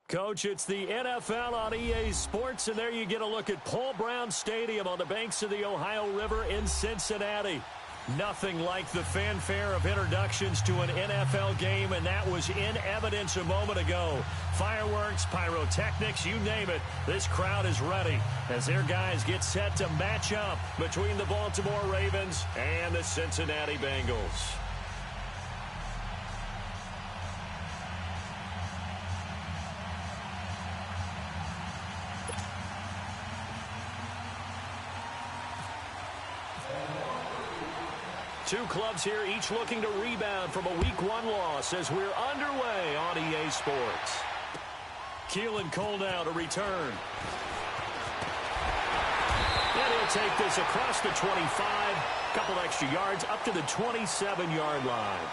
Coach, it's the NFL on EA Sports, and there you get a look at Paul Brown Stadium on the banks of the Ohio River in Cincinnati. Nothing like the fanfare of introductions to an NFL game, and that was in evidence a moment ago. Fireworks, pyrotechnics, you name it. This crowd is ready as their guys get set to match up between the Baltimore Ravens and the Cincinnati Bengals. Two clubs here, each looking to rebound from a Week 1 loss as we're underway on EA Sports. Keelan Cole now to return. And he'll take this across the 25, couple extra yards up to the 27-yard line.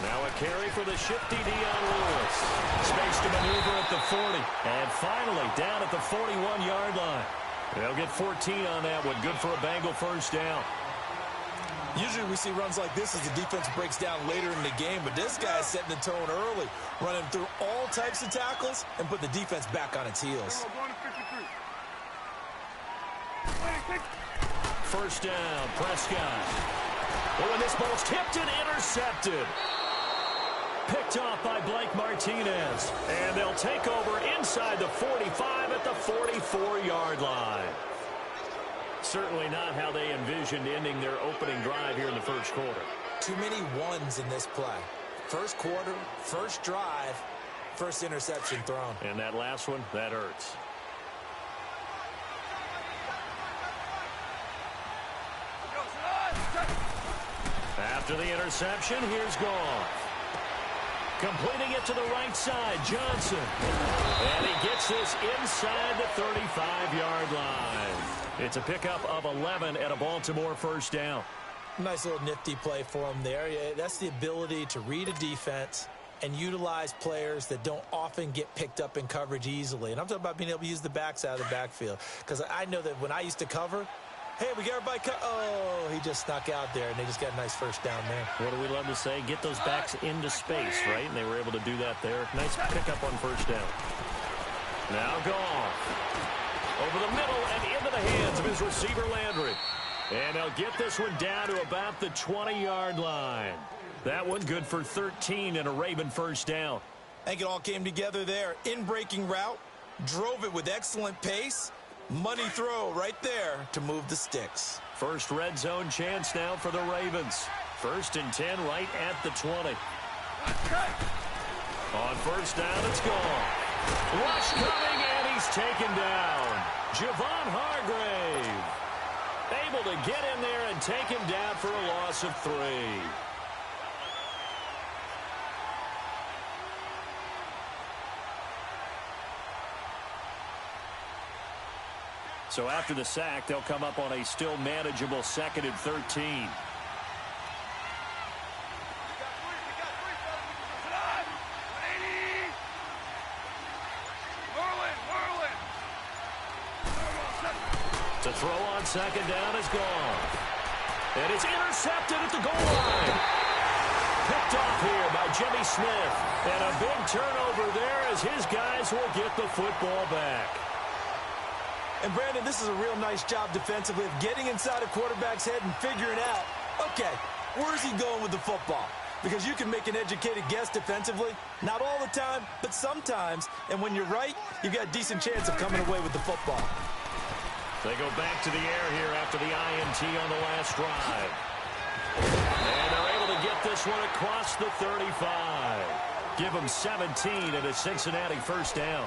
Now a carry for the shifty Dion Lewis. Space to maneuver at the 40. And finally down at the 41-yard line. They'll get 14 on that one. Good for a Bengal first down. Usually we see runs like this as the defense breaks down later in the game, but this guy is setting the tone early, running through all types of tackles and put the defense back on its heels. First down, Prescott. Oh, and this ball's tipped and intercepted. Picked off by Blake Martinez. And they'll take over inside the 45 at the 44-yard line. Certainly not how they envisioned ending their opening drive here in the first quarter. Too many ones in this play. First quarter, first drive, first interception thrown. And that last one, that hurts. After the interception, here's Goff. Completing it to the right side, Johnson. And he gets this inside the 35-yard line. It's a pickup of 11 at a Baltimore first down. Nice little nifty play for him there. That's the ability to read a defense and utilize players that don't often get picked up in coverage easily. And I'm talking about being able to use the backs out of the backfield. Because I know that when I used to cover, hey, we got everybody oh, he just snuck out there, and they just got a nice first down there. What do we love to say? Get those backs into space, right? And they were able to do that there. Nice pickup on first down. Now Goff. Over the middle and into the hands of his receiver, Landry. And they'll get this one down to about the 20-yard line. That one good for 13 and a Raven first down. I think it all came together there. In-breaking route, drove it with excellent pace. Money throw right there to move the sticks. First red zone chance now for the Ravens. 1st and 10 right at the 20. On first down, it's gone. Rush coming, and he's taken down. Javon Hargrave able to get in there and take him down for a loss of 3. So after the sack, they'll come up on a still manageable 2nd and 13. To throw on 2nd down is gone. And it's intercepted at the goal line. Picked off here by Jimmy Smith. And a big turnover there as his guys will get the football back. And, Brandon, this is a real nice job defensively of getting inside a quarterback's head and figuring out, okay, where's he going with the football? Because you can make an educated guess defensively. Not all the time, but sometimes. And when you're right, you've got a decent chance of coming away with the football. They go back to the air here after the INT on the last drive. And they're able to get this one across the 35. Give them 17 and a Cincinnati first down.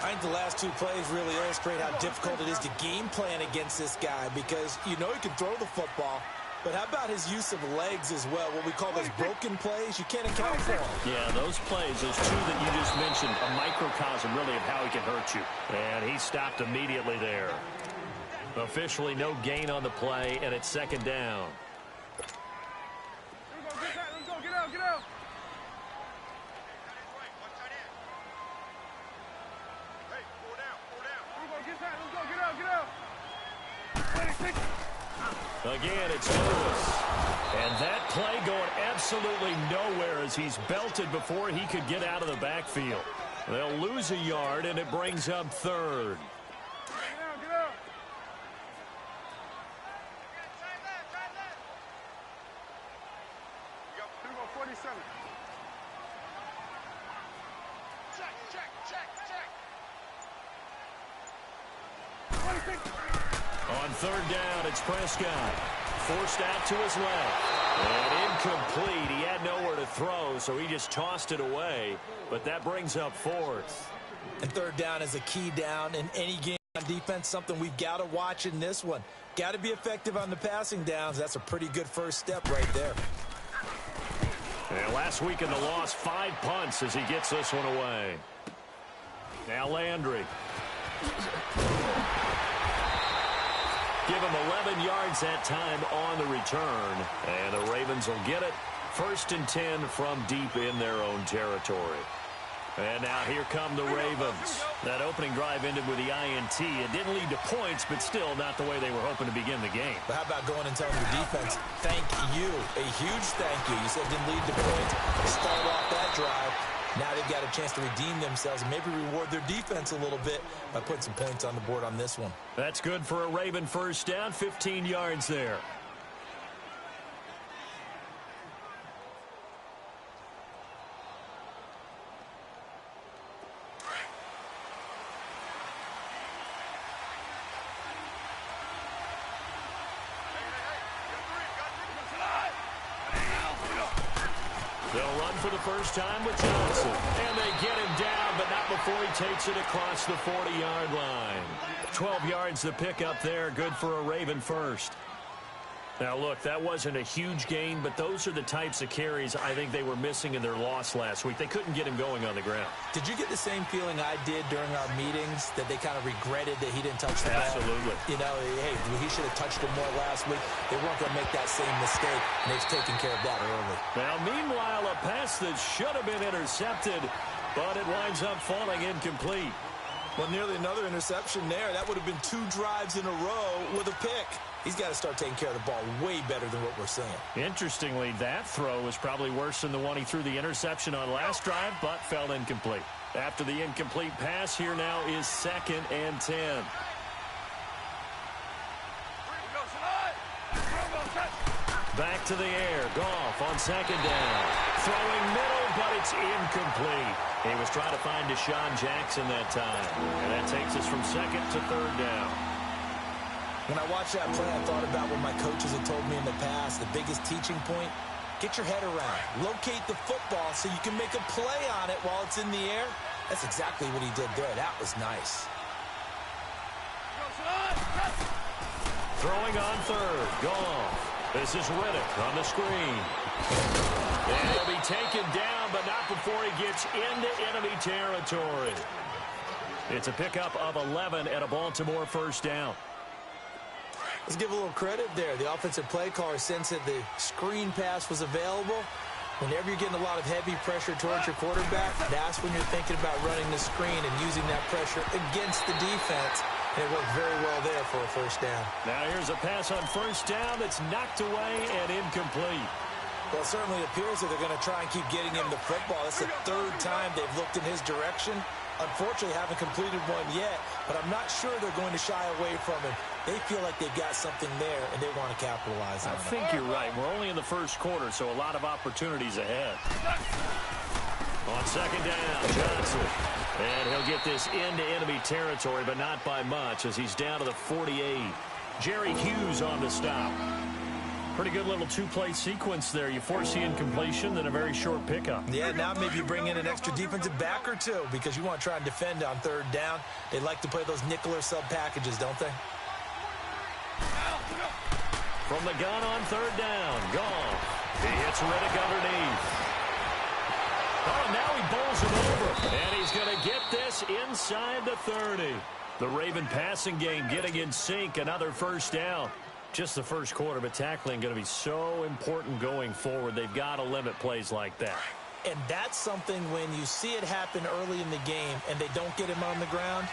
I think the last two plays really illustrate how difficult it is to game plan against this guy because you know he can throw the football, But how about his use of legs as well, what we call those broken plays? You can't account for them. Yeah, those plays, those two that you just mentioned, a microcosm really of how he can hurt you. And he stopped immediately there. Officially no gain on the play, and it's second down. Let's go, get out, get out. Hey, pull down. Let's go, get out, get out. Again, it's Lewis. And that play going absolutely nowhere as he's belted before he could get out of the backfield. They'll lose a yard, and it brings up third. Get out. You got 47. Check. On third down, it's Prescott. Forced out to his left. And incomplete. He had nowhere to throw, so he just tossed it away. But that brings up fourth. And third down is a key down in any game on defense, something we've got to watch in this one. Got to be effective on the passing downs. That's a pretty good first step right there. And last week in the loss, 5 punts as he gets this one away. Now Landry. Give him 11 yards that time on the return. And the Ravens will get it. 1st and 10 from deep in their own territory. And now here come the Ravens. That opening drive ended with the INT. It didn't lead to points, but still not the way they were hoping to begin the game. But how about going and telling your defense, thank you, a huge thank you. You said it didn't lead to points. Start off that drive. Now they've got a chance to redeem themselves and maybe reward their defense a little bit by putting some points on the board on this one. That's good for a Raven first down, 15 yards there. They'll run for the first time with Johnson. And they get him down, but not before he takes it across the 40-yard line. 12 yards to pick up there. Good for a Raven first. Now, look, that wasn't a huge gain, but those are the types of carries I think they were missing in their loss last week. They couldn't get him going on the ground. Did you get the same feeling I did during our meetings, that they kind of regretted that he didn't touch the ball? Absolutely. You know, hey, he should have touched it more last week. They weren't going to make that same mistake, and they've taken care of that early. Now, meanwhile, a pass that should have been intercepted, but it winds up falling incomplete. Well, nearly another interception there. That would have been 2 drives in a row with a pick. He's got to start taking care of the ball way better than what we're seeing. Interestingly, that throw was probably worse than the one he threw the interception on last drive, but fell incomplete. After the incomplete pass, here now is 2nd and 10. Back to the air. Goff on 2nd down. Throwing middle, but it's incomplete. He was trying to find Deshaun Jackson that time. And that takes us from 2nd to 3rd down. When I watched that play, I thought about what my coaches had told me in the past. The biggest teaching point, get your head around. Locate the football so you can make a play on it while it's in the air. That's exactly what he did there. That was nice. Throwing on 3rd. Goff. This is Riddick on the screen. And he'll be taken down, but not before he gets into enemy territory. It's a pickup of 11 at a Baltimore first down. Let's give a little credit there. The offensive play caller sensed that the screen pass was available. Whenever you're getting a lot of heavy pressure towards your quarterback, that's when you're thinking about running the screen and using that pressure against the defense. And it worked very well there for a first down. Now here's a pass on first down that's knocked away and incomplete. Well, it certainly appears that they're going to try and keep getting him the football. That's the 3rd time they've looked in his direction. Unfortunately, haven't completed one yet, but I'm not sure they're going to shy away from him. They feel like they've got something there, and they want to capitalize on it. I think you're right. We're only in the first quarter, so a lot of opportunities ahead. On 2nd down, Johnson. And he'll get this into enemy territory, but not by much as he's down to the 48. Jerry Hughes on the stop. Pretty good little 2-play sequence there. You force the incompletion, then a very short pickup. Yeah, now maybe you bring in an extra defensive back or 2 because you want to try and defend on 3rd down. They like to play those nickel or sub packages, don't they? from the gun on third down. Goff. He hits Riddick underneath. Oh, now he bowls him over. And he's going to get this inside the 30. The Raven passing game getting in sync. Another first down. Just the first quarter, but tackling going to be so important going forward. They've got to limit plays like that. And that's something when you see it happen early in the game and they don't get him on the ground,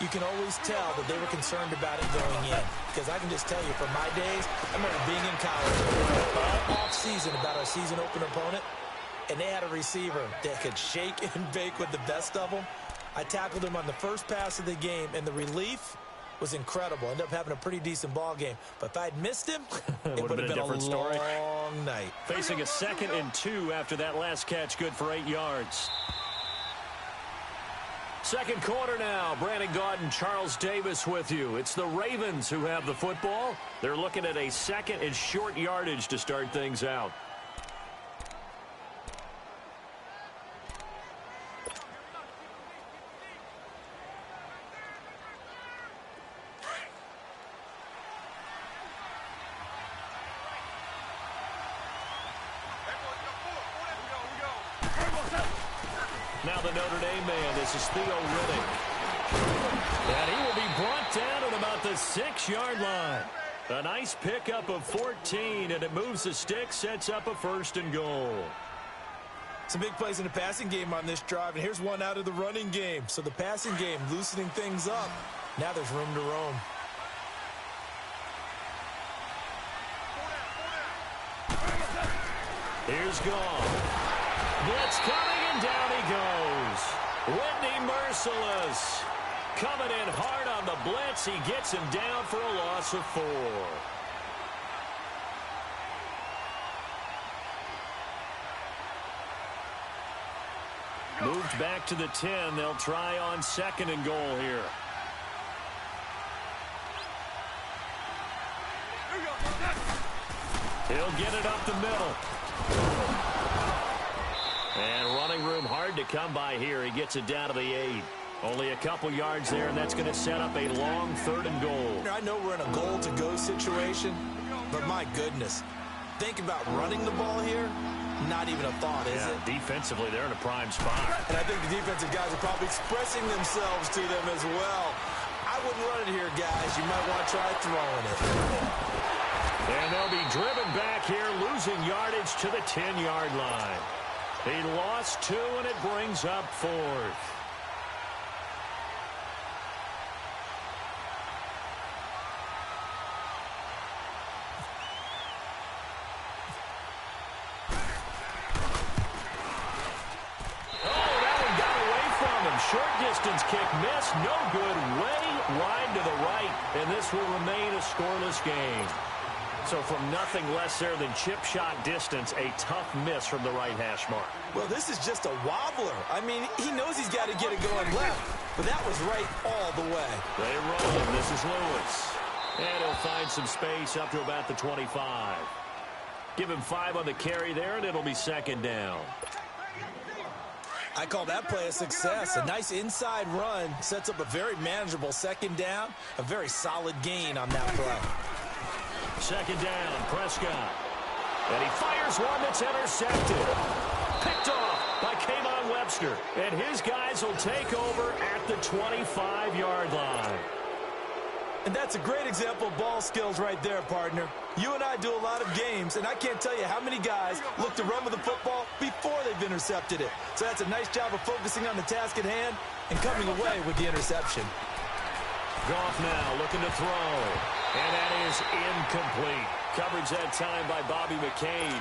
you can always tell that they were concerned about it going in. Because I can just tell you, from my days, I remember being in college all off-season about our season opener opponent, and they had a receiver that could shake and bake with the best of them. I tackled him on the first pass of the game, and the relief was incredible. Ended up having a pretty decent ball game. But if I'd missed him, it would have been a different story. Long night. Facing a 2nd and 2 after that last catch, good for 8 yards. Second quarter now. Brandon Gaudin, Charles Davis with you. It's the Ravens who have the football. They're looking at a 2nd and short yardage to start things out. Now the Notre Dame man, this is Theo Riddick. And he will be brought down at about the 6-yard line. A nice pickup of 14, and it moves the stick, sets up a 1st and goal. Some big plays in the passing game on this drive, and here's one out of the running game. So the passing game loosening things up. Now there's room to roam. Here's Goff. Blitz coming, and down he goes. Whitney merciless. Coming in hard on the blitz. He gets him down for a loss of 4. Moved back to the 10. They'll try on 2nd and goal here. He'll get it up the middle. And running room hard to come by here. He gets it down to the 8. Only a couple yards there, and that's going to set up a long 3rd and goal. I know we're in a goal-to-go situation, but my goodness. Think about running the ball here. Not even a thought, is it? Defensively, they're in a prime spot. And I think the defensive guys are probably expressing themselves to them as well. I wouldn't run it here, guys. You might want to try throwing it. And they'll be driven back here, losing yardage to the 10-yard line. He lost 2, and it brings up 4th. Short distance kick missed. No good. Way wide to the right. And this will remain a scoreless game. So from nothing less there than chip shot distance, a tough miss from the right hash mark. Well, this is just a wobbler. I mean, he knows he's got to get it going left, but that was right all the way. They roll him. This is Lewis. And he'll find some space up to about the 25. Give him 5 on the carry there, and it'll be 2nd down. I call that play a success. A nice inside run sets up a very manageable 2nd down. A very solid gain on that play. 2nd down, Prescott. And he fires one that's intercepted. Picked off by K'Von Webster. And his guys will take over at the 25-yard line. And that's a great example of ball skills right there, partner. You and I do a lot of games, and I can't tell you how many guys look to run with the football before they've intercepted it. So that's a nice job of focusing on the task at hand and coming away with the interception. Goff now looking to throw. And that is incomplete. Coverage that time by Bobby McCain.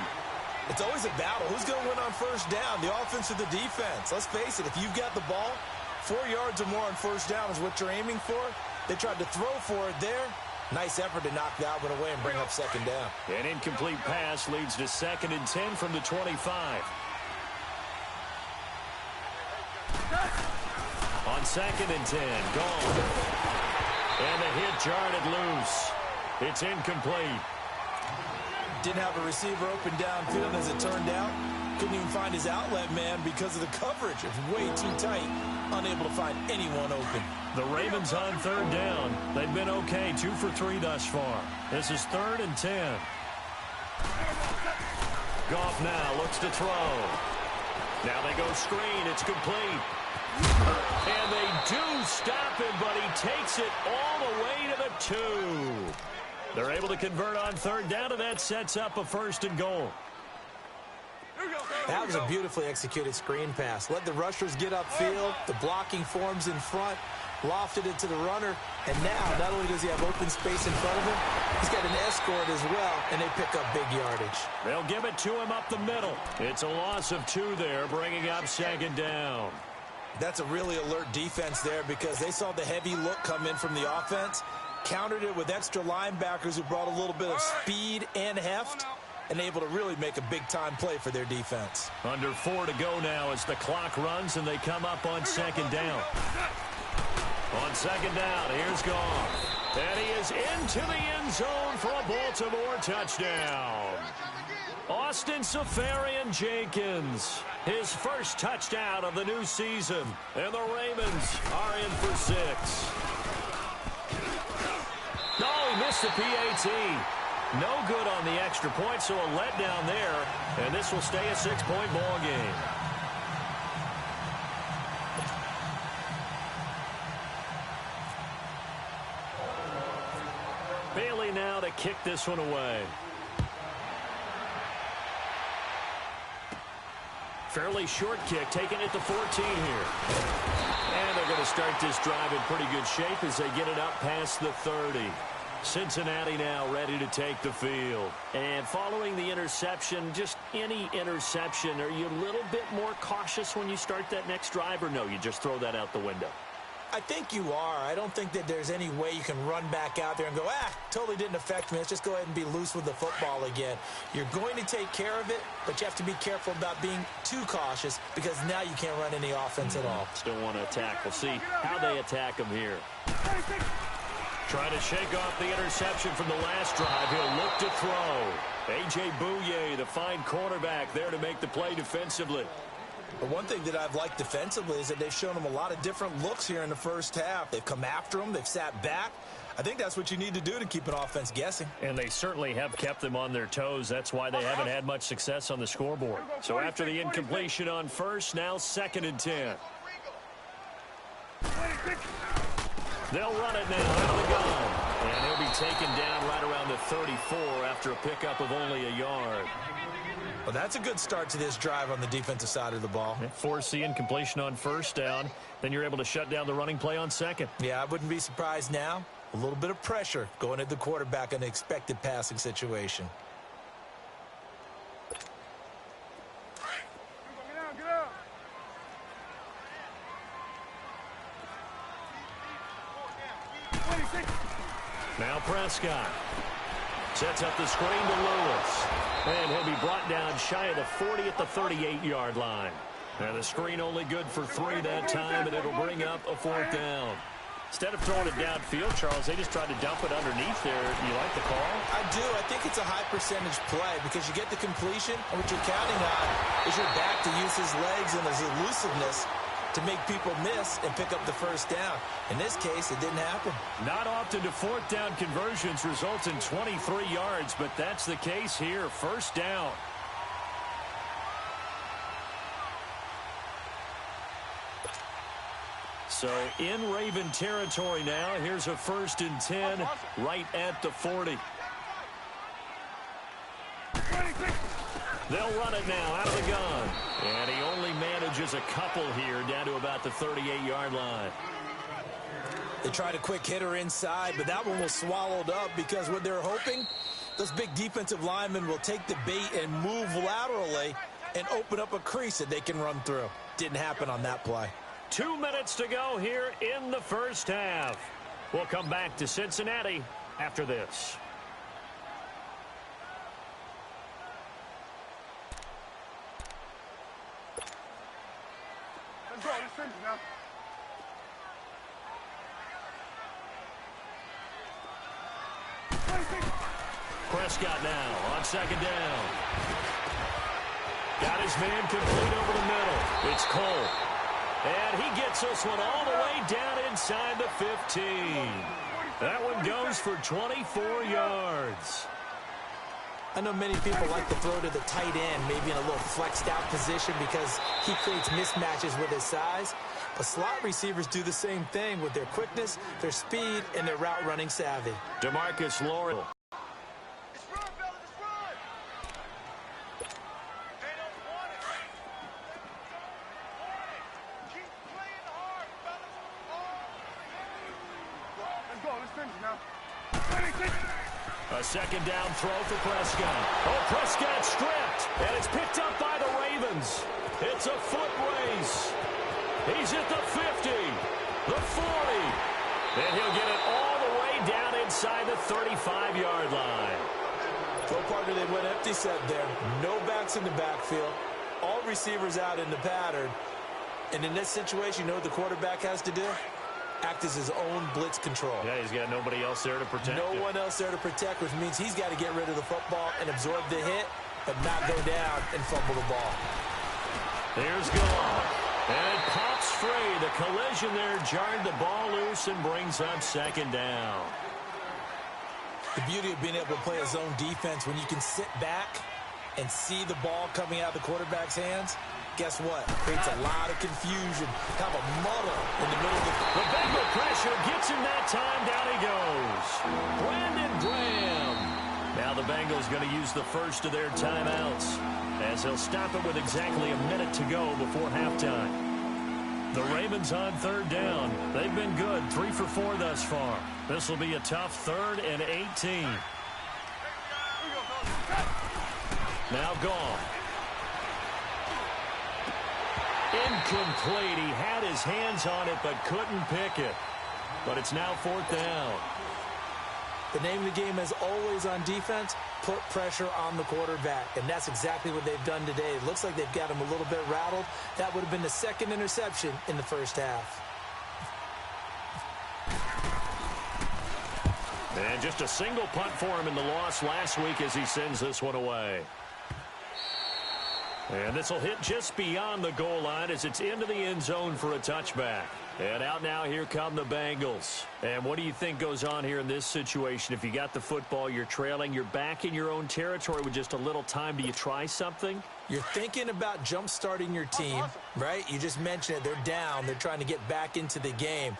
It's always a battle. Who's going to win on 1st down, the offense or the defense? Let's face it, if you've got the ball, 4 yards or more on 1st down is what you're aiming for. They tried to throw for it there. Nice effort to knock that one away and bring up 2nd down. An incomplete pass leads to 2nd and 10 from the 25. On 2nd and 10, gone. And the hit jarred it loose. It's incomplete. Didn't have a receiver open downfield as it turned out. couldn't even find his outlet man because of the coverage. It's way too tight, unable to find anyone open. The Ravens on third down. They've been okay, 2 for 3 thus far. This is 3rd and 10. Goff now looks to throw. Now they go screen. It's complete. And they do stop him, but he takes it all the way to the 2. They're able to convert on third down, and that sets up a 1st and goal. That was a beautifully executed screen pass. Let the rushers get upfield. The blocking forms in front. Lofted it to the runner. And now, not only does he have open space in front of him, he's got an escort as well, and they pick up big yardage. They'll give it to him up the middle. It's a loss of 2 there, bringing up 2nd down. That's a really alert defense there because they saw the heavy look come in from the offense, countered it with extra linebackers who brought a little bit of speed and heft, and able to really make a big-time play for their defense. Under 4 to go now as the clock runs, and they come up on 2nd down. On 2nd down, here's Goff. And he is into the end zone for a Baltimore touchdown. Austin Seferian-Jenkins, his first touchdown of the new season. And the Ravens are in for 6. No, he missed the PAT. No good on the extra point, so a letdown there. And this will stay a 6-point ball game. Bailey now to kick this one away. Fairly short kick, taking it to 14 here. And they're going to start this drive in pretty good shape as they get it up past the 30. Cincinnati now ready to take the field. And following the interception, just any interception, are you a little bit more cautious when you start that next drive, or no, you just throw that out the window? I think you are. I don't think that there's any way you can run back out there and go, totally didn't affect me. Let's just go ahead and be loose with the football again. You're going to take care of it, but you have to be careful about being too cautious because now you can't run any offense at all. Still want to attack. We'll see how they attack him here. Trying to shake off the interception from the last drive. He'll look to throw. A.J. Bouye, the fine cornerback, there to make the play defensively. But one thing that I've liked defensively is that they've shown them a lot of different looks here in the first half. They've come after them. They've sat back. I think that's what you need to do to keep an offense guessing. And they certainly have kept them on their toes. That's why they haven't had much success on the scoreboard. So after the incompletion on first, now 2nd and 10. They'll run it now out of the gun. And he'll be taken down right around the 34 after a pickup of only a yard. Well, that's a good start to this drive on the defensive side of the ball. Force the incompletion on first down. Then you're able to shut down the running play on 2nd. Yeah, I wouldn't be surprised now. A little bit of pressure going at the quarterback in an expected passing situation. Now Prescott sets up the screen to Lewis. And he'll be brought down shy of the 40 at the 38-yard line. And the screen only good for 3 that time, and it'll bring up a 4th down. Instead of throwing it downfield, Charles, they just tried to dump it underneath there. You like the call? I do. I think it's a high-percentage play because you get the completion, and what you're counting on is your back to use his legs and his elusiveness to make people miss and pick up the first down. In this case, it didn't happen. Not often do 4th down conversions result in 23 yards, but that's the case here. First down. So in Raven territory now. Here's a 1st and 10 right at the 40. They'll run it now out of the gun. And he only manages a couple here down to about the 38-yard line. They tried a quick hitter inside, but that one was swallowed up because what they're hoping, those big defensive linemen will take the bait and move laterally and open up a crease that they can run through. Didn't happen on that play. 2 minutes to go here in the first half. We'll come back to Cincinnati after this. Let's go. Let's finish now. Prescott now on 2nd down. Got his man complete over the middle. It's Cole. And he gets this one all the way down inside the 15. That one goes for 24 yards. I know many people like to throw to the tight end, maybe in a little flexed out position because he creates mismatches with his size. But slot receivers do the same thing with their quickness, their speed, and their route running savvy. DeMarcus Lawrence. A second down throw for Prescott. Oh, Prescott stripped, and it's picked up by the Ravens. It's a foot race. He's at the 50, the 40, and he'll get it all the way down inside the 35-yard line. Well, partner, they went empty set there. No backs in the backfield. All receivers out in the pattern. And in this situation, you know what the quarterback has to do? Act as his own blitz control. Yeah, he's got nobody else there to protect No one else there to protect, which means he's got to get rid of the football and absorb the hit, but not go down and fumble the ball. There's Goff. And it pops free. The collision there jarred the ball loose and brings up second down. The beauty of being able to play a zone defense when you can sit back and see the ball coming out of the quarterback's hands, guess what? Creates a lot of confusion, kind of a muddle in the middle of the Bengal pressure gets him that time. Down he goes. Brandon Graham. Now the Bengals going to use the first of their timeouts as they'll stop it with exactly a minute to go before halftime. The Ravens on third down. They've been good, 3 for 4 thus far. This will be a tough 3rd and 18. Now Goff. Incomplete. He had his hands on it but couldn't pick it. But it's now 4th down. The name of the game is always on defense, put pressure on the quarterback. And that's exactly what they've done today. It looks like they've got him a little bit rattled. That would have been the second interception in the first half. And just a single punt for him in the loss last week as he sends this one away. And this will hit just beyond the goal line as it's into the end zone for a touchback. And out now, here come the Bengals. And what do you think goes on here in this situation? If you got the football, you're trailing, you're back in your own territory with just a little time. Do you try something? You're thinking about jump-starting your team, right? You just mentioned it. They're down. They're trying to get back into the game.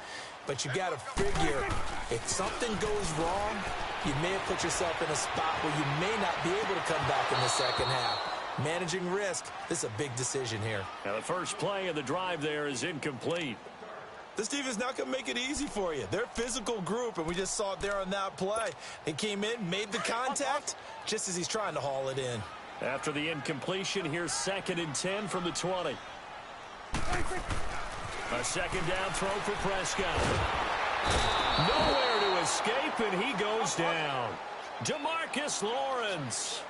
But you got to figure, if something goes wrong, you may have put yourself in a spot where you may not be able to come back in the second half. Managing risk, this is a big decision here. Now the first play of the drive there is incomplete. This defense not going to make it easy for you. They're a physical group, and we just saw it there on that play. They came in, made the contact, just as he's trying to haul it in. After the incompletion, here's 2nd and 10 from the 20. A second down throw for Prescott. Nowhere to escape, and he goes down. DeMarcus Lawrence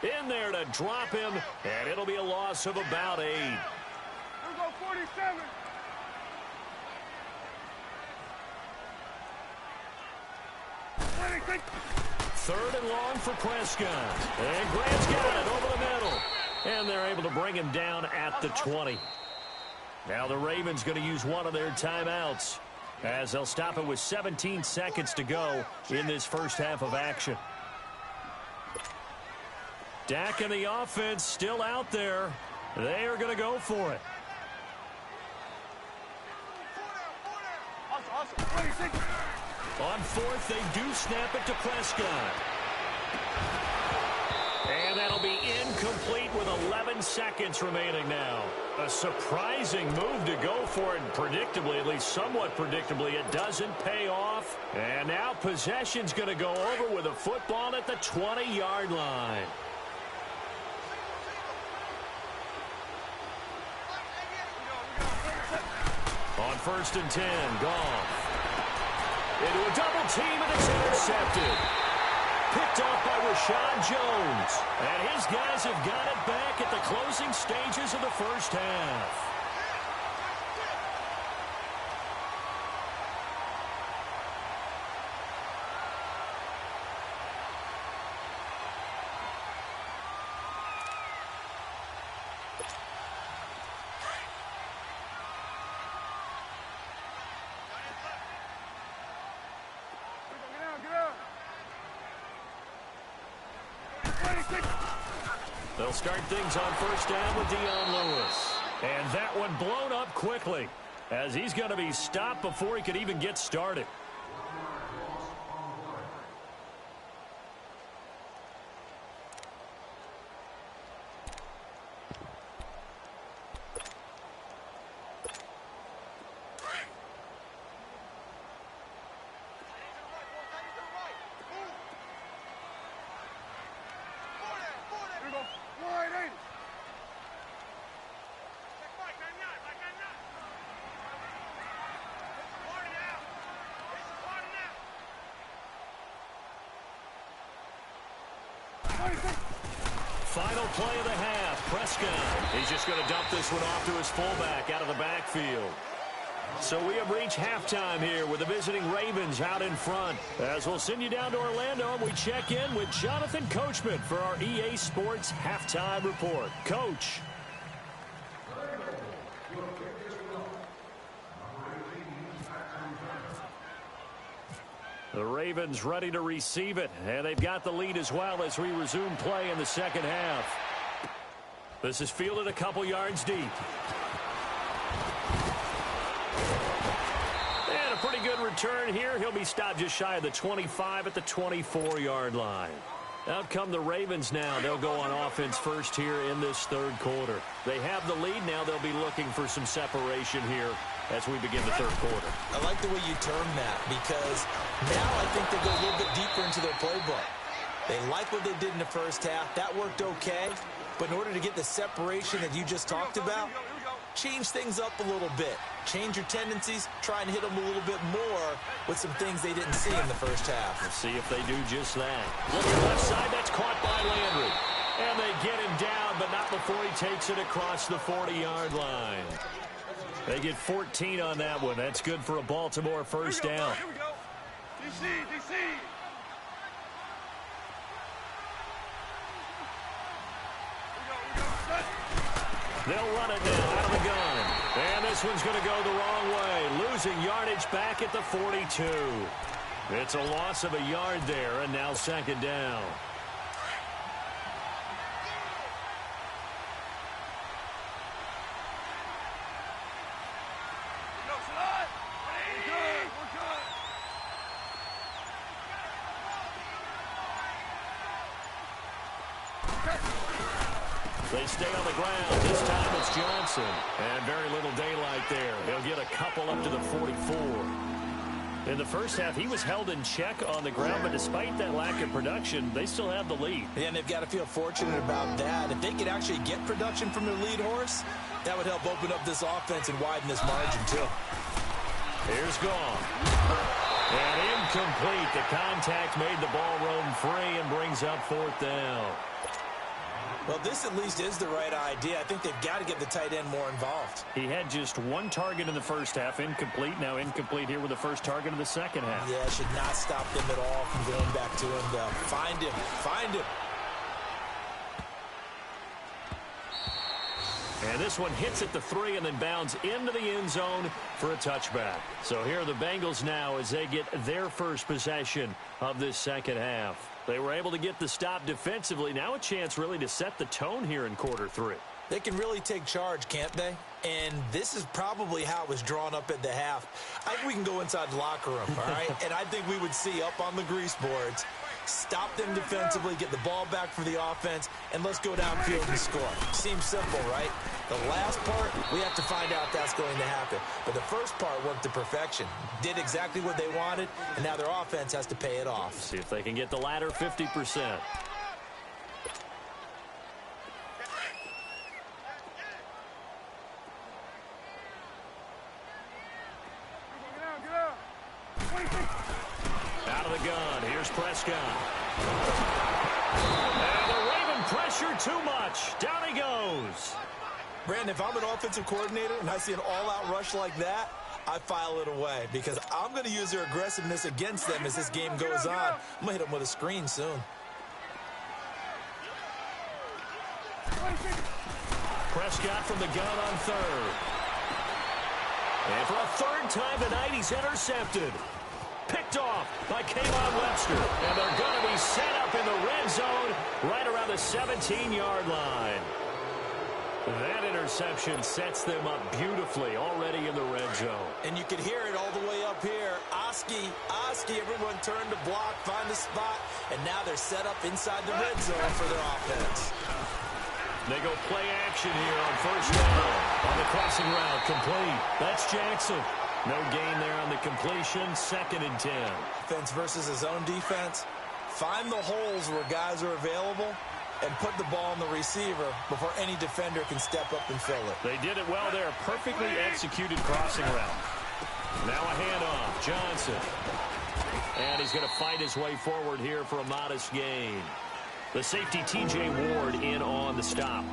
in there to drop him, and it'll be a loss of about 8. Here we go, 47. Third and long for Prescott. And Grant's got it over the middle. And they're able to bring him down at the 20. Now the Ravens going to use one of their timeouts as they'll stop it with 17 seconds to go in this first half of action. Dak and the offense still out there. They are going to go for it. On 4th, they do snap it to Prescott. And that'll be incomplete with 11 seconds remaining now. A surprising move to go for it, and predictably, at least somewhat predictably, it doesn't pay off. And now possession's going to go over with a football at the 20-yard line. On 1st and 10, Goff. Into a double team, and it's intercepted. Picked off by Rashad Jones. And his guys have got it back at the closing stages of the first half. They'll start things on first down with Dion Lewis. And that one blown up quickly, as he's going to be stopped before he could even get started. Final play of the half. Prescott. He's just going to dump this one off to his fullback out of the backfield. So we have reached halftime here with the visiting Ravens out in front. As we'll send you down to Orlando, and we check in with Jonathan Coachman for our EA Sports Halftime Report. Coach. The Ravens ready to receive it, and they've got the lead as well as we resume play in the second half. This is fielded a couple yards deep. And a pretty good return here. He'll be stopped just shy of the 25 at the 24-yard line. Out come the Ravens now. They'll go on offense first here in this third quarter. They have the lead now. They'll be looking for some separation here as we begin the third quarter. I like the way you term that, because now I think they go a little bit deeper into their playbook. They like what they did in the first half. That worked okay. But in order to get the separation that you just talked about, change things up a little bit. Change your tendencies. Try and hit them a little bit more with some things they didn't see in the first half. We'll see if they do just that. Looking left side, that's caught by Landry. And they get him down, but not before he takes it across the 40-yard line. They get 14 on that one. That's good for a Baltimore first down. Here we go. DC. They'll run it now out of the gun. And this one's going to go the wrong way. Losing yardage back at the 42. It's a loss of a yard there, and now second down. They stay on the ground. This time it's Johnson. And very little daylight there. He'll get a couple up to the 44. In the first half, he was held in check on the ground, but despite that lack of production, they still have the lead. Yeah, and they've got to feel fortunate about that. If they could actually get production from their lead horse, that would help open up this offense and widen this margin, too. Here's Gone. And incomplete. The contact made the ball roam free and brings up fourth down. Well, this at least is the right idea. I think they've got to get the tight end more involved. He had just one target in the first half, incomplete. Now incomplete here with the first target of the second half. Yeah, should not stop them at all from going back to him, though. Find him. And this one hits at the 3 and then bounds into the end zone for a touchback. So here are the Bengals now as they get their first possession of this second half. They were able to get the stop defensively. Now a chance really to set the tone here in quarter 3. They can really take charge, can't they? And this is probably how it was drawn up at the half. I think we can go inside the locker room, all right? And I think we would see up on the grease boards, stop them defensively, get the ball back for the offense, and let's go downfield and score. Seems simple, right? The last part, we have to find out if that's going to happen. But the first part worked to perfection. Did exactly what they wanted, and now their offense has to pay it off. See if they can get the latter 50%. Out of the gun, here's Prescott. And the Raven pressure too much. Down he goes. Brandon, if I'm an offensive coordinator and I see an all-out rush like that, I file it away because I'm going to use their aggressiveness against them as this game goes on. I'm going to hit them with a screen soon. Prescott from the gun on third. And for a third time tonight, he's intercepted. Picked off by Kayvon Webster. And they're going to be set up in the red zone right around the 17-yard line. That interception sets them up beautifully already in the red zone. And you can hear it all the way up here. Oski, everyone turned to block, find a spot, and now they're set up inside the red zone for their offense. They go play action here on first down. On the crossing route, complete. That's Jackson. No gain there on the completion, 2nd and 10. Offense versus his own defense. Find the holes where guys are available and put the ball on the receiver before any defender can step up and fill it. They did it well there. Perfectly executed crossing route. Now a handoff. Johnson. And he's going to fight his way forward here for a modest gain. The safety, T.J. Ward, in on the stop.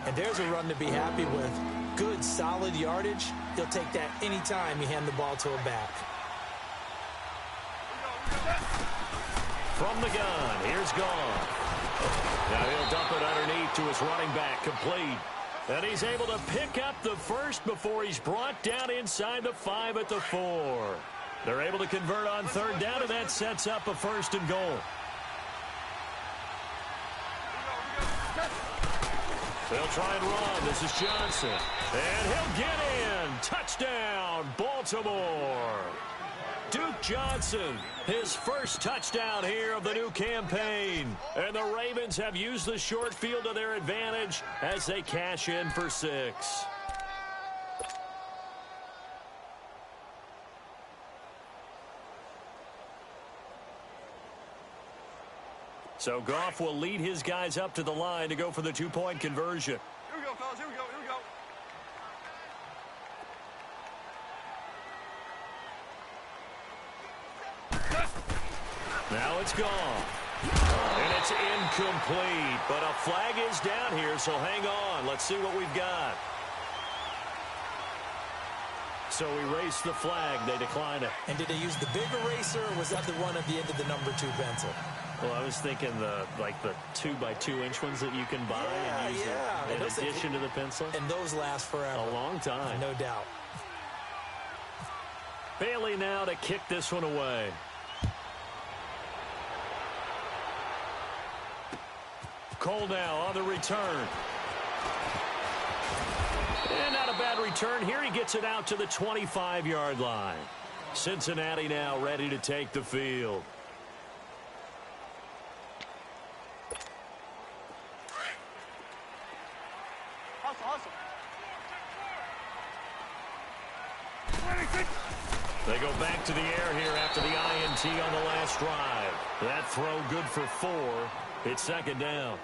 And there's a run to be happy with. Good, solid yardage. He'll take that anytime you hand the ball to a back. From the gun, here's Gone. Now he'll dump it underneath to his running back, complete. And he's able to pick up the first before he's brought down inside the 5 at the 4. They're able to convert on 3rd down, and that sets up a 1st and goal. They'll try and run. This is Johnson. And he'll get in. Touchdown, Baltimore. Duke Johnson, his first touchdown here of the new campaign. And the Ravens have used the short field to their advantage as they cash in for 6. So Goff will lead his guys up to the line to go for the 2-point conversion. Here we go, fellas. Here we go. Here we go. Now it's gone. And it's incomplete. But a flag is down here, so hang on. Let's see what we've got. So we race the flag. They decline it. And did they use the big eraser, or was that the one at the end of the number 2 pencil? Well, I was thinking the 2x2-inch ones that you can buy and use in addition to the pencil. And those last forever. A long time. No doubt. Bailey now to kick this one away. Cole now on the return. And not a bad return here. He gets it out to the 25-yard line. Cincinnati now ready to take the field. Hustle. They go back to the air here after the INT on the last drive. That throw good for 4. It's 2nd down.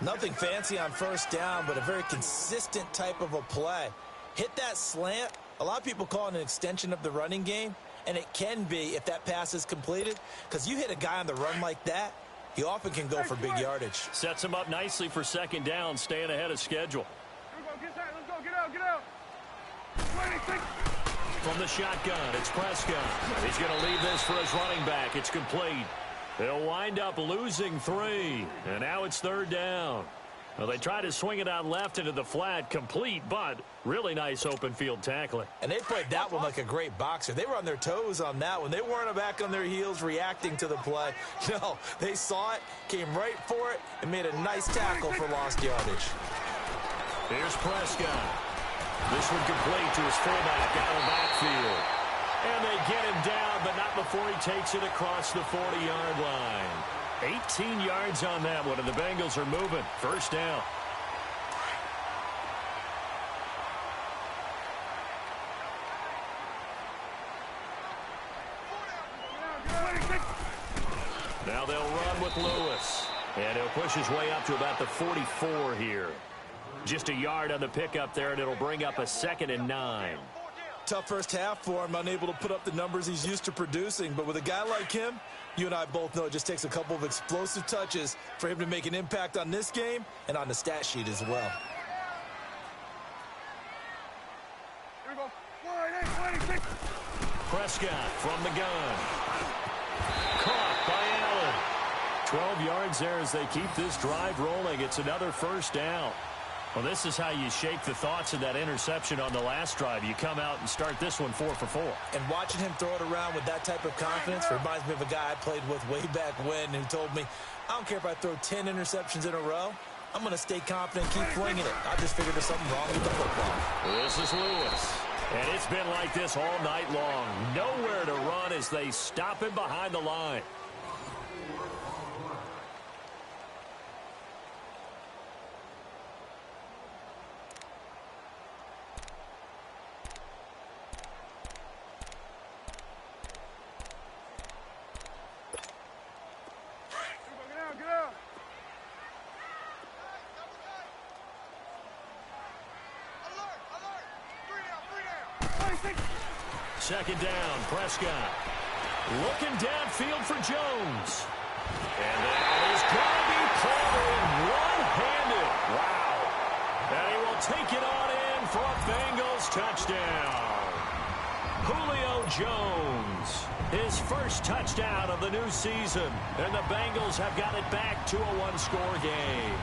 Nothing fancy on first down, but a very consistent type of a play. Hit that slant. A lot of people call it an extension of the running game, and it can be if that pass is completed, because you hit a guy on the run like that, he often can go for big yardage. Sets him up nicely for 2nd down, staying ahead of schedule. Here we go. Get that. Let's go. Get out. 26. From the shotgun, it's Prescott. He's going to leave this for his running back. It's complete. They'll wind up losing 3, and now it's 3rd down. Well, they try to swing it out left into the flat, complete, but really nice open field tackling. And they played that one like a great boxer. They were on their toes on that one. They weren't back on their heels reacting to the play. No, they saw it, came right for it, and made a nice tackle for lost yardage. Here's Prescott. This one complete to his fullback out of the backfield. And they get him down, but not before he takes it across the 40-yard line. 18 yards on that one, and the Bengals are moving. 1st down. Now they'll run with Lewis. And he'll push his way up to about the 44 here. Just a yard on the pickup there, and it'll bring up a 2nd and 9. Tough first half for him, unable to put up the numbers he's used to producing. But with a guy like him, you and I both know it just takes a couple of explosive touches for him to make an impact on this game and on the stat sheet as well. Here we go. 26. Prescott from the gun. Caught by Allen. 12 yards there as they keep this drive rolling. It's another 1st down. Well, this is how you shake the thoughts of that interception on the last drive. You come out and start this one 4 for 4. And watching him throw it around with that type of confidence reminds me of a guy I played with way back when who told me, I don't care if I throw 10 interceptions in a row. I'm going to stay confident and keep flinging it. I just figured there's something wrong with the football. This is Lewis. And it's been like this all night long. Nowhere to run as they stop him behind the line. Second down, Prescott. Looking downfield for Jones. And that is going to be pulled in one-handed. Wow. And he will take it on in for a Bengals touchdown. Julio Jones, his first touchdown of the new season. And the Bengals have got it back to a one-score game.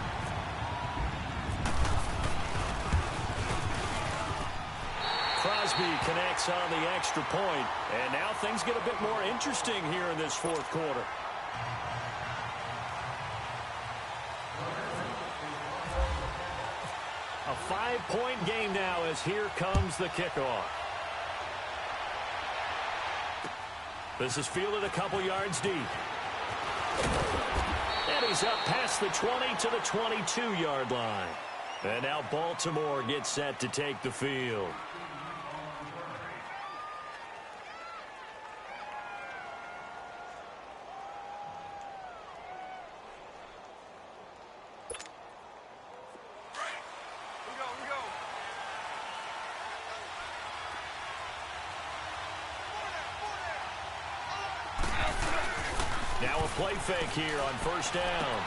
Crosby connects on the extra point, and now things get a bit more interesting here in this fourth quarter. A 5-point game now as here comes the kickoff. This is fielded a couple yards deep. And he's up past the 20 to the 22-yard line. And now Baltimore gets set to take the field. Now a play fake here on first down.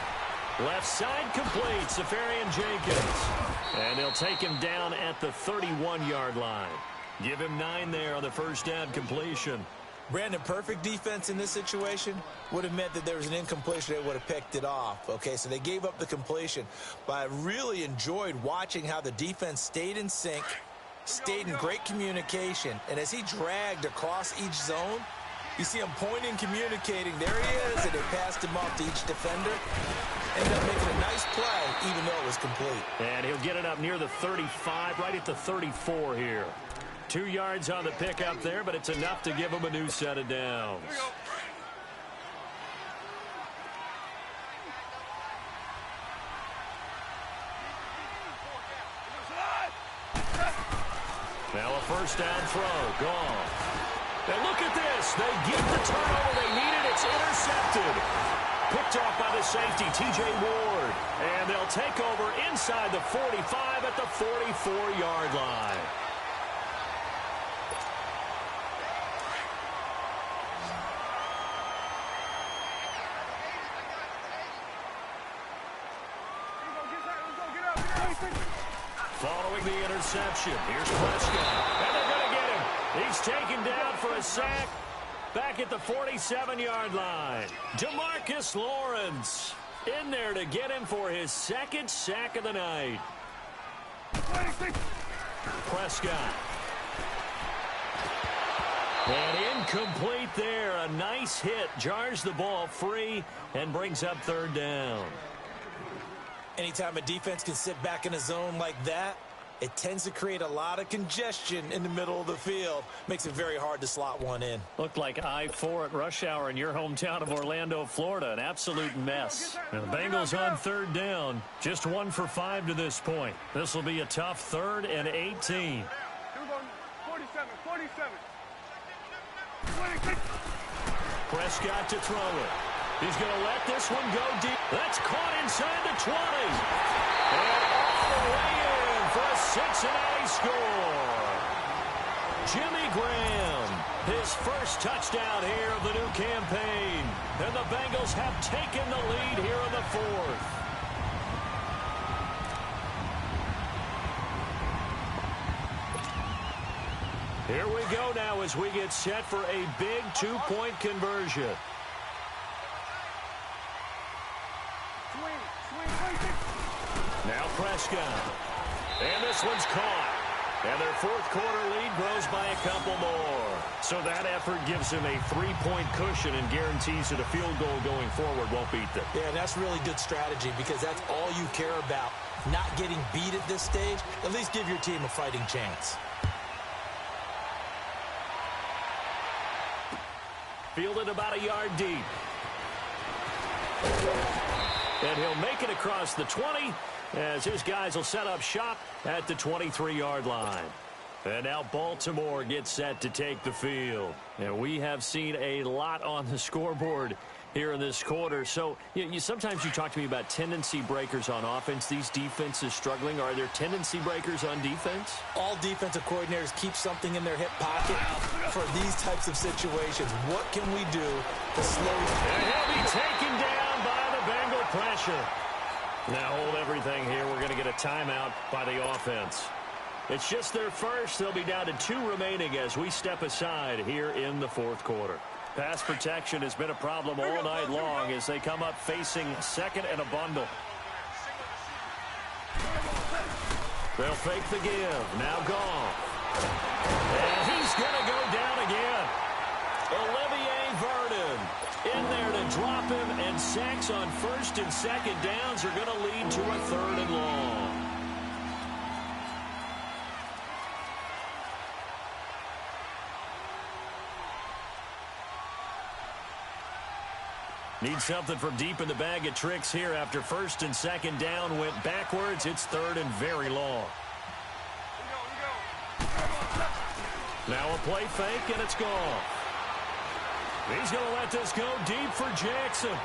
Left side complete, Safarian Jenkins. And they'll take him down at the 31-yard line. Give him 9 there on the first down completion. Brandon, perfect defense in this situation would have meant that there was an incompletion. They would have picked it off. Okay, so they gave up the completion. But I really enjoyed watching how the defense stayed in sync, stayed in great communication. And as he dragged across each zone, you see him pointing, communicating. There he is, and they passed him off to each defender. Ended up making a nice play, even though it was complete. And he'll get it up near the 35, right at the 34 here. 2 yards on the pickup there, but it's enough to give him a new set of downs. Now a first down throw, gone. And look at this. They get the turnover they needed. It's intercepted. Picked off by the safety, T.J. Ward. And they'll take over inside the 45 at the 44-yard line. Following the interception, here's Prescott. And they're going to get him. He's taken down for a sack back at the 47-yard line. DeMarcus Lawrence in there to get him for his second sack of the night. Prescott. And incomplete there. A nice hit. Jars the ball free and brings up third down. Anytime a defense can sit back in a zone like that, it tends to create a lot of congestion in the middle of the field. Makes it very hard to slot one in. Looked like I-4 at rush hour in your hometown of Orlando, Florida. An absolute mess. And the Bengals on third down. Just 1 for 5 to this point. This will be a tough 3rd and 18. 47. Prescott to throw it. He's going to let this one go deep. That's caught inside the 20. And all the way in for a Cincinnati score. Jimmy Graham, his first touchdown here of the new campaign. And the Bengals have taken the lead here in the 4th. Here we go now as we get set for a big 2-point conversion. Now Prescott. And this one's caught. And their fourth quarter lead grows by a couple more. So that effort gives him a 3-point cushion and guarantees that a field goal going forward won't beat them. Yeah, that's really good strategy because that's all you care about. Not getting beat at this stage. At least give your team a fighting chance. Fielded about a yard deep. And he'll make it across the 20 as his guys will set up shop at the 23-yard line. And now Baltimore gets set to take the field. And we have seen a lot on the scoreboard here in this quarter. So sometimes you talk to me about tendency breakers on offense. These defenses struggling. Are there tendency breakers on defense? All defensive coordinators keep something in their hip pocket for these types of situations. What can we do to slow down? And he'll be taken down by the Bengal pressure. Now hold everything here. We're going to get a timeout by the offense. It's just their first. They'll be down to 2 remaining as we step aside here in the fourth quarter. Pass protection has been a problem all night long as they come up facing second and a bundle. They'll fake the give. Now Goff. And he's going to go down again. Olivier Vernon in there to drop him, and sacks on first and second downs are going to lead to a 3rd and long. Need something from deep in the bag of tricks here after first and second down went backwards. It's 3rd and very long. Now a play fake, and it's gone. He's going to let this go deep for Jackson.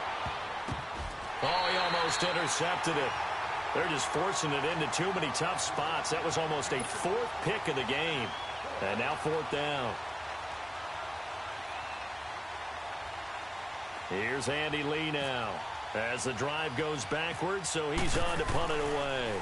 Oh, he almost intercepted it. They're just forcing it into too many tough spots. That was almost a 4th pick of the game. And now 4th down. Here's Andy Lee now as the drive goes backwards, so he's on to punt it away.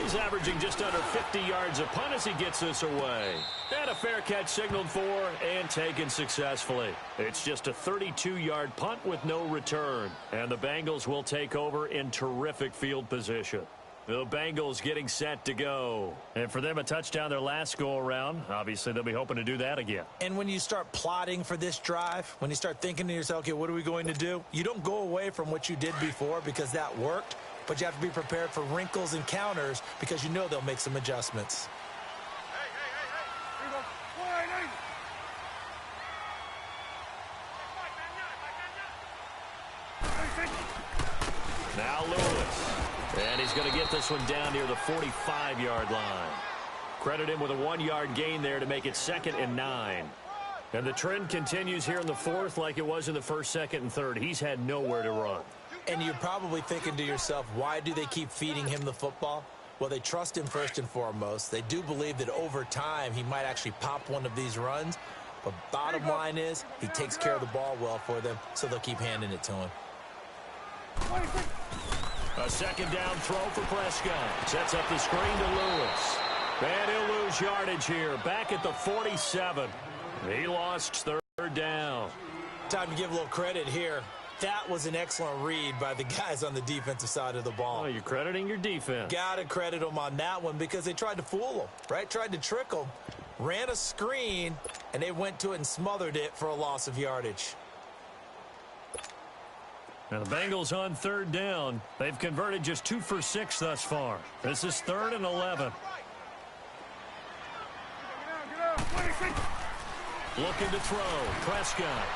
He's averaging just under 50 yards a punt as he gets this away. And a fair catch signaled for and taken successfully. It's just a 32-yard punt with no return. And the Bengals will take over in terrific field position. The Bengals getting set to go. And for them, a touchdown their last go-around. Obviously, they'll be hoping to do that again. And when you start plotting for this drive, when you start thinking to yourself, okay, what are we going to do? You don't go away from what you did before because that worked, but you have to be prepared for wrinkles and counters because you know they'll make some adjustments. Now Lewis. And he's going to get this one down near the 45-yard line. Credit him with a 1-yard gain there to make it 2nd and 9. And the trend continues here in the 4th like it was in the 1st, 2nd, and 3rd. He's had nowhere to run. And you're probably thinking to yourself, why do they keep feeding him the football? Well, they trust him first and foremost. They do believe that over time he might actually pop one of these runs. But bottom line is he takes care of the ball well for them, so they'll keep handing it to him. A 2nd down throw for Prescott. Sets up the screen to Lewis. And he'll lose yardage here. Back at the 47. He lost 3rd down. Time to give a little credit here. That was an excellent read by the guys on the defensive side of the ball. Oh, you're crediting your defense. Got to credit them on that one because they tried to fool them, right? Tried to trick them. Ran a screen, and they went to it and smothered it for a loss of yardage. Now the Bengals on 3rd down. They've converted just 2 for 6 thus far. This is 3rd and 11. Looking to throw. Prescott.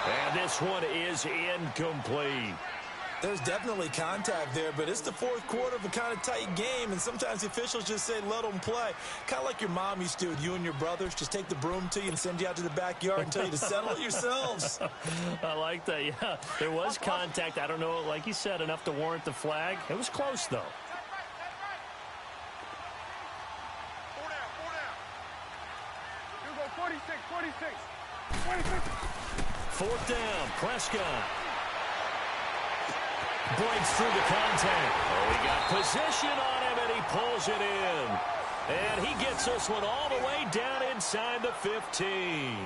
And this one is incomplete. There's definitely contact there, but it's the 4th quarter of a kind of tight game, and sometimes the officials just say, let them play. Kind of like your mom used to do with you and your brothers. Just take the broom to you and send you out to the backyard and tell you to settle it yourselves. I like that, yeah. There was contact. I don't know, like you said, enough to warrant the flag. It was close, though. 4th down, Prescott. Breaks through the contact. Oh, he got position on him, and he pulls it in. And he gets this one all the way down inside the 15.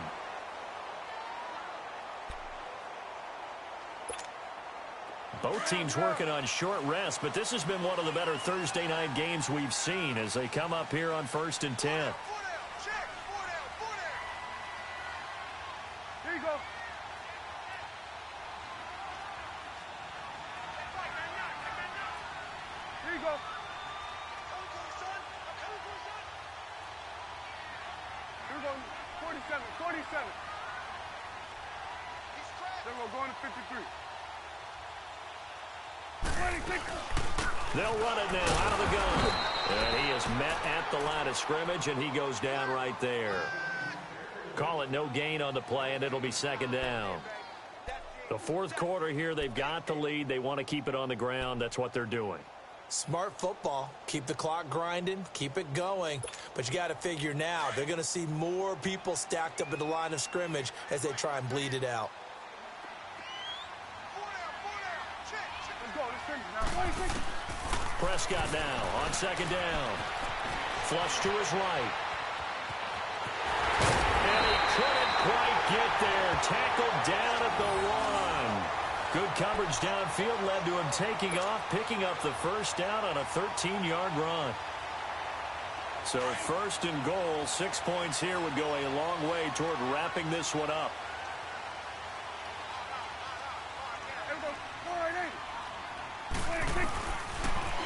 Both teams working on short rest, but this has been one of the better Thursday night games we've seen as they come up here on 1st and 10. Here you go. Here you go. Here we go. 47, 47. Then we're going to 53. They'll run it now out of the gun. And he is met at the line of scrimmage, and he goes down right there. Call it no gain on the play, and it'll be 2nd down. The 4th quarter here, they've got the lead. They want to keep it on the ground. That's what they're doing. Smart football. Keep the clock grinding. Keep it going. But you got to figure now, they're going to see more people stacked up at the line of scrimmage as they try and bleed it out. Prescott now on 2nd down. Flush to his right. And he couldn't quite get there. Tackled down at the 1. Good coverage downfield led to him taking off, picking up the 1st down on a 13-yard run. So 1st and goal, 6 points here would go a long way toward wrapping this one up.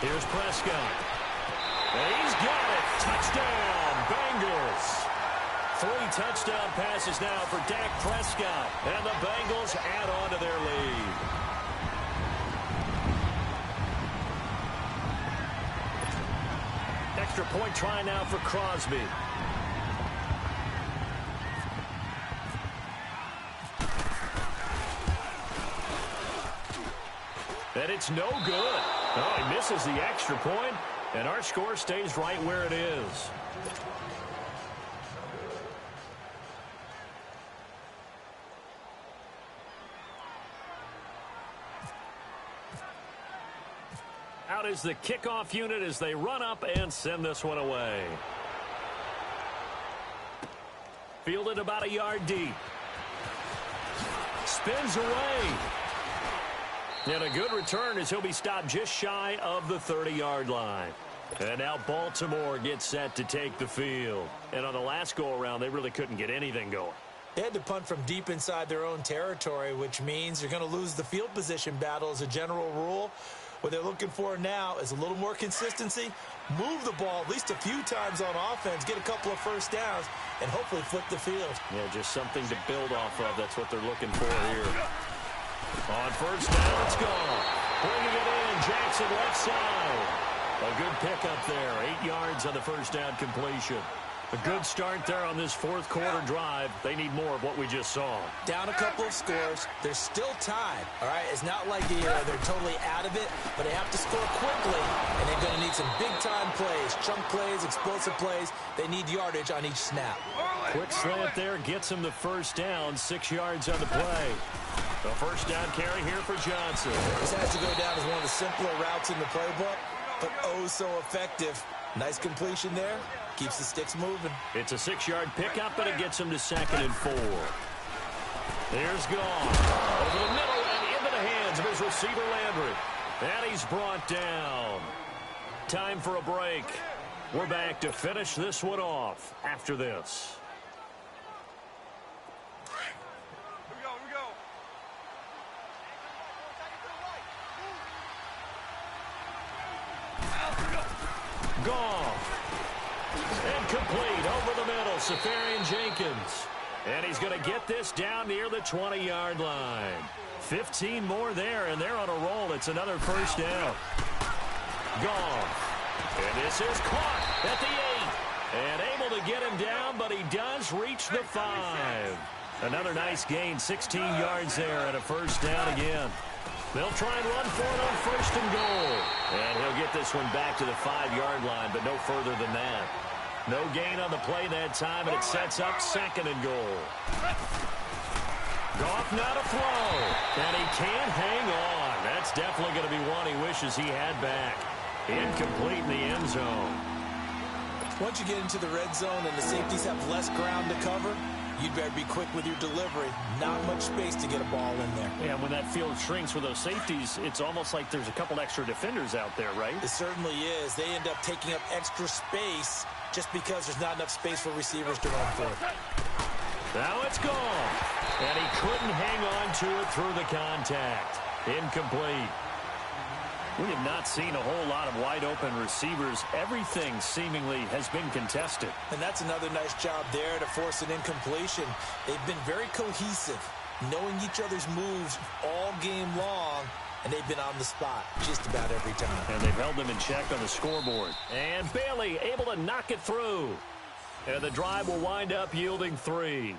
Here's Prescott. And he's got it. Touchdown, Bengals. 3 touchdown passes now for Dak Prescott. And the Bengals add on to their lead. Extra point try now for Crosby. And it's no good. Oh, he misses the extra point, and our score stays right where it is. Out is the kickoff unit as they run up and send this one away. Fielded about a yard deep. Spins away. And a good return as he'll be stopped just shy of the 30-yard line. And now Baltimore gets set to take the field. And on the last go-around, they really couldn't get anything going. They had to punt from deep inside their own territory, which means you're going to lose the field position battle as a general rule. What they're looking for now is a little more consistency, move the ball at least a few times on offense, get a couple of 1st downs, and hopefully flip the field. Yeah, just something to build off of. That's what they're looking for here. On 1st down, it's gone. Bringing it in, Jackson left side. A good pickup there, 8 yards on the 1st down completion. A good start there on this 4th quarter drive. They need more of what we just saw. Down a couple of scores. They're still tied, all right? It's not like they're totally out of it, but they have to score quickly, and they're going to need some big-time plays, chunk plays, explosive plays. They need yardage on each snap. Quick slant there gets him the 1st down, 6 yards on the play. The 1st down carry here for Johnson. This has to go down as one of the simpler routes in the playbook, but oh so effective. Nice completion there. Keeps the sticks moving. It's a 6-yard pickup, and it gets him to 2nd and 4. Here's gone. Over the middle and into the hands of his receiver, Landry. And he's brought down. Time for a break. We're back to finish this one off after this. Here we go. Goff. And complete over the middle, Safarian Jenkins. And he's going to get this down near the 20-yard line. 15 more there, and they're on a roll. It's another 1st down. Goff. And this is caught at the 8. And able to get him down, but he does reach the 5. Another nice gain, 16 yards there, and a 1st down again. They'll try and run for it on 1st and goal. And he'll get this one back to the 5-yard line, but no further than that. No gain on the play that time, and it sets up 2nd and goal. Goff not a throw, and he can't hang on. That's definitely going to be one he wishes he had back. Incomplete in the end zone. Once you get into the red zone and the safeties have less ground to cover, you'd better be quick with your delivery. Not much space to get a ball in there. Yeah, when that field shrinks with those safeties, it's almost like there's a couple extra defenders out there, right? It certainly is. They end up taking up extra space just because there's not enough space for receivers to run for it. Now it's gone. And he couldn't hang on to it through the contact. Incomplete. We have not seen a whole lot of wide-open receivers. Everything seemingly has been contested. And that's another nice job there to force an incompletion. They've been very cohesive, knowing each other's moves all game long, and they've been on the spot just about every time. And they've held them in check on the scoreboard. And Bailey able to knock it through. And the drive will wind up yielding 3.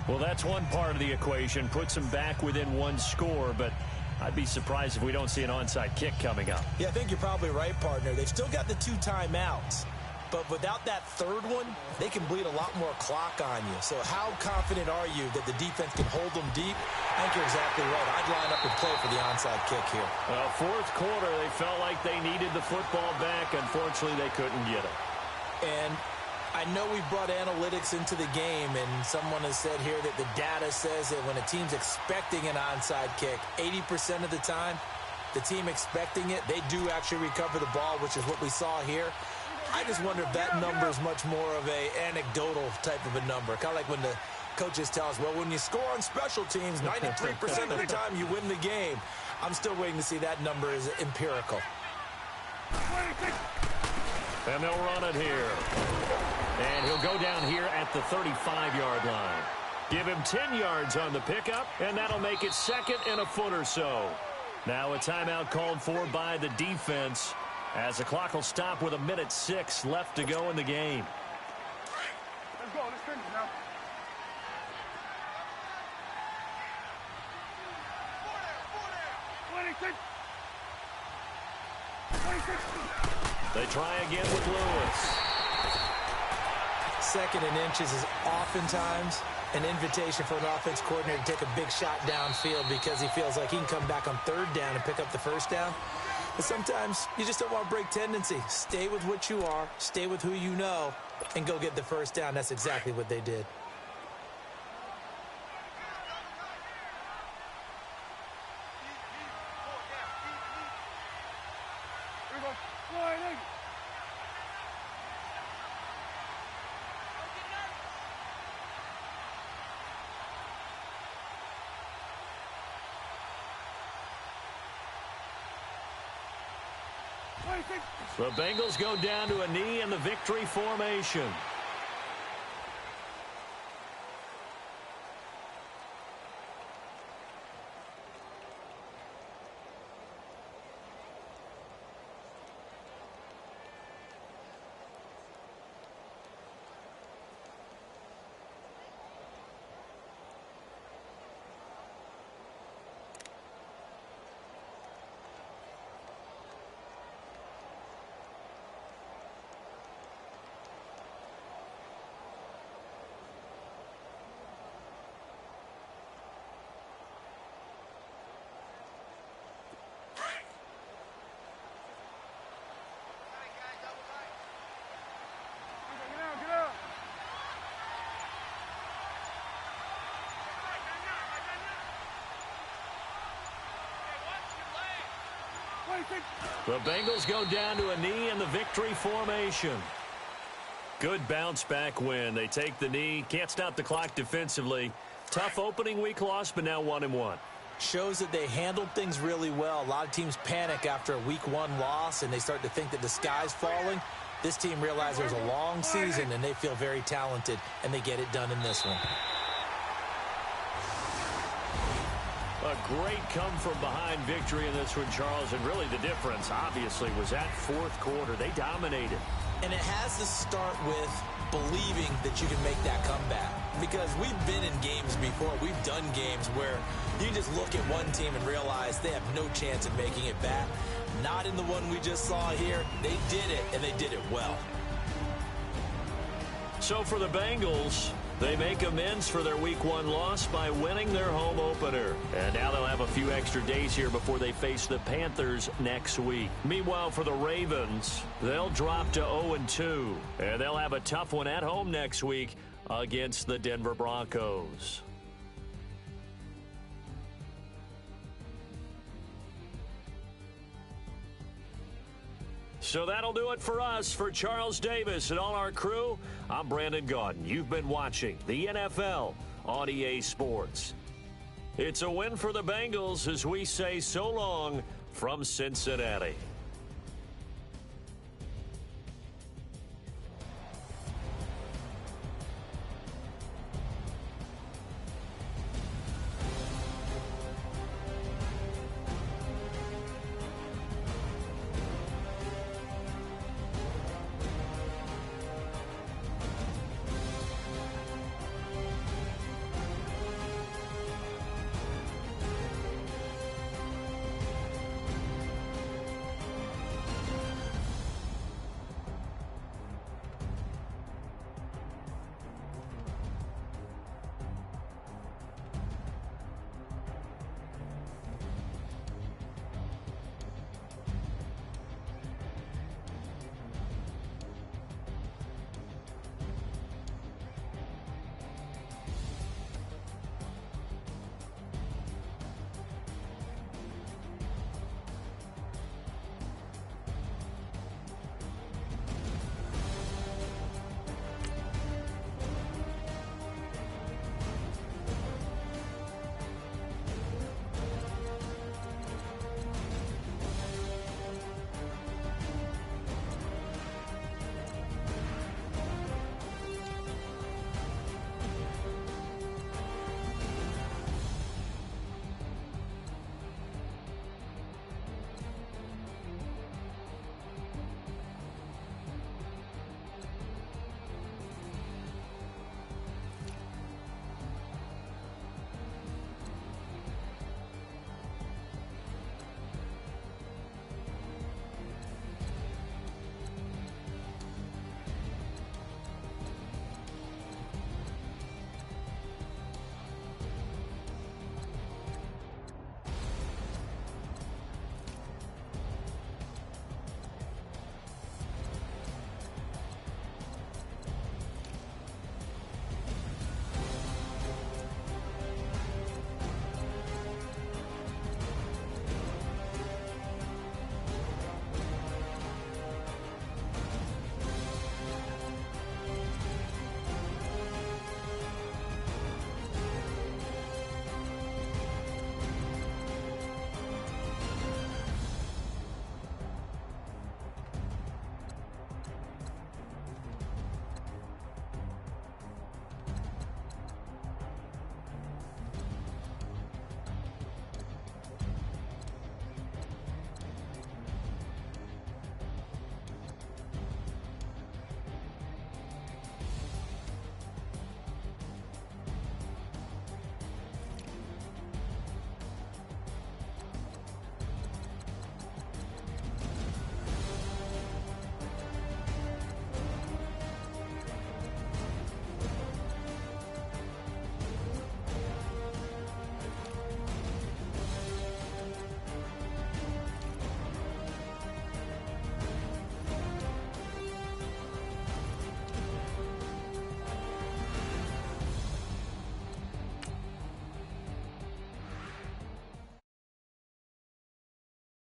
Well, that's one part of the equation. Puts them back within 1 score, but I'd be surprised if we don't see an onside kick coming up. Yeah, I think you're probably right, partner. They've still got the 2 timeouts. But without that third one, they can bleed a lot more clock on you. So how confident are you that the defense can hold them deep? I think you're exactly right. I'd line up and play for the onside kick here. Well, fourth quarter, they felt like they needed the football back. Unfortunately, they couldn't get it. And I know we brought analytics into the game, and someone has said here that the data says that when a team's expecting an onside kick, 80% of the time, the team expecting it, they do actually recover the ball, which is what we saw here. I just wonder if that number is much more of a anecdotal type of a number. Kind of like when the coaches tell us, well, when you score on special teams, 93% of the time you win the game. I'm still waiting to see that number is empirical. And they'll run it here. And he'll go down here at the 35-yard line. Give him 10 yards on the pickup, and that'll make it second and a foot or so. Now a timeout called for by the defense, as the clock will stop with 1:06 left to go in the game. Let's go. Let's finish now. They try again with Lewis. Second and inches is oftentimes an invitation for an offense coordinator to take a big shot downfield because he feels like he can come back on third down and pick up the first down. But sometimes you just don't want to break tendency. Stay with what you are, stay with who you know, and go get the first down. That's exactly what they did. The Bengals go down to a knee in the victory formation. The Bengals go down to a knee in the victory formation. Good bounce back win. They take the knee. Can't stop the clock defensively. Tough opening week loss, but now 1-1. Shows that they handled things really well. A lot of teams panic after a week 1 loss, and they start to think that the sky's falling. This team realizes there's a long season, and they feel very talented, and they get it done in this one. A great come-from-behind victory in this one, Charles, and really the difference, obviously, was that fourth quarter. They dominated. And it has to start with believing that you can make that comeback. Because we've been in games before. We've done games where you just look at one team and realize they have no chance of making it back. Not in the one we just saw here. They did it, and they did it well. So for the Bengals, they make amends for their week 1 loss by winning their home opener. And now they'll have a few extra days here before they face the Panthers next week. Meanwhile, for the Ravens, they'll drop to 0-2. And they'll have a tough one at home next week against the Denver Broncos. So that'll do it for us. For Charles Davis and all our crew, I'm Brandon Gaudin. You've been watching the NFL on EA Sports. It's a win for the Bengals as we say so long from Cincinnati.